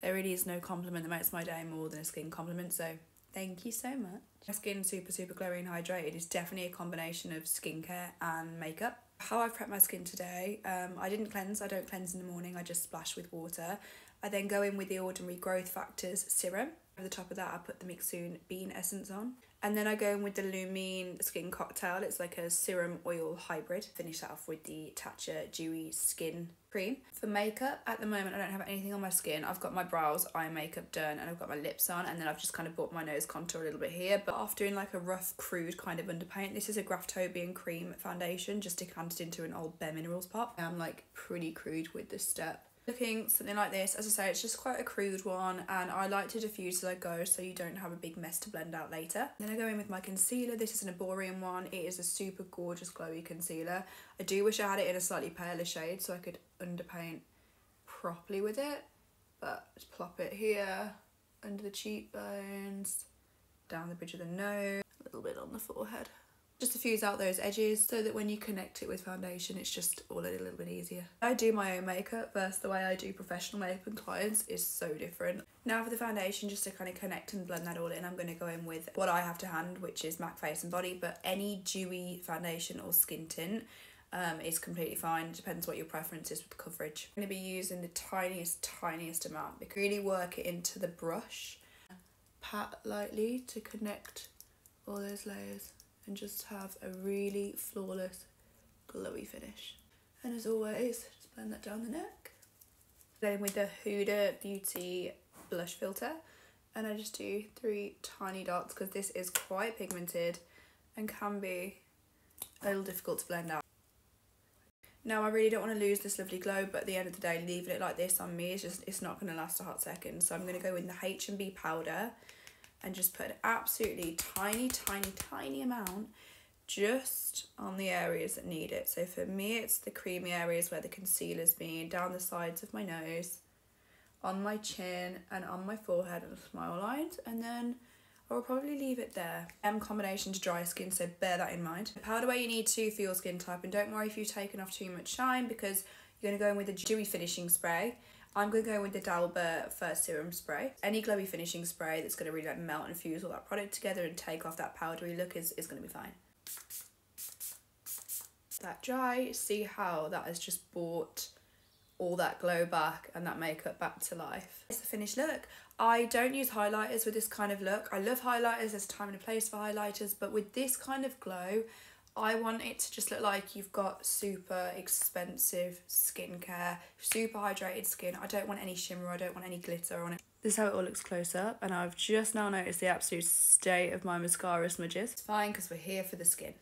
There really is no compliment that makes my day more than a skin compliment, so thank you so much. My skin super glowy and hydrated is definitely a combination of skincare and makeup. How I've prepped my skin today, I didn't cleanse. I don't cleanse in the morning, I just splash with water. I then go in with the Ordinary Growth Factors serum. Over the top of that I put the Mixun bean essence on. And then I go in with the Lumine Skin Cocktail. It's like a serum oil hybrid. Finish that off with the Tatcha Dewey Skin Cream. For makeup, at the moment I don't have anything on my skin. I've got my brows, eye makeup done, and I've got my lips on, and then I've just kind of brought my nose contour a little bit here. But after doing like a rough, crude kind of underpaint, this is a Graftobian Cream foundation, just decanted into an old Bare Minerals pot. I'm like pretty crude with this step. Looking something like this, as I say, it's just quite a crude one, and I like to diffuse as I go so you don't have a big mess to blend out later. Then I go in with my concealer. This is an Arborian one. It is a super gorgeous glowy concealer. I do wish I had it in a slightly paler shade so I could underpaint properly with it, but just plop it here, under the cheekbones, down the bridge of the nose, a little bit on the forehead. Just diffuse out those edges so that when you connect it with foundation, it's just all a little bit easier. I do my own makeup versus the way I do professional makeup and clients is so different. Now for the foundation, just to kind of connect and blend that all in, I'm going to go in with what I have to hand, which is MAC Face and Body, but any dewy foundation or skin tint is completely fine. It depends what your preference is with coverage. I'm going to be using the tiniest amount, because really work it into the brush. Pat lightly to connect all those layers and just have a really flawless, glowy finish. And as always, just blend that down the neck. Then with the Huda Beauty blush filter, and I just do 3 tiny dots because this is quite pigmented and can be a little difficult to blend out. Now I really don't want to lose this lovely glow, but at the end of the day, leaving it like this on me is just, it's not going to last a hot second. So I'm going to go in the H&B powder and just put an absolutely tiny amount just on the areas that need it. So for me, it's the creamy areas where the concealer's been, down the sides of my nose, on my chin, and on my forehead and smile lines, and then I'll probably leave it there. Combination to dry skin, so bear that in mind. The powder where you need to for your skin type, and don't worry if you've taken off too much shine, because you're going to go in with a dewy finishing spray. I'm going to go with the Dalba First Serum Spray. Any glowy finishing spray that's going to really like melt and fuse all that product together and take off that powdery look is going to be fine. That dry, see how that has just brought all that glow back and that makeup back to life. It's the finished look. I don't use highlighters with this kind of look. I love highlighters, there's a time and a place for highlighters, but with this kind of glow, I want it to just look like you've got super expensive skincare, super hydrated skin. I don't want any shimmer, I don't want any glitter on it. This is how it all looks close up, and I've just now noticed the absolute state of my mascara smudges. It's fine because we're here for the skin.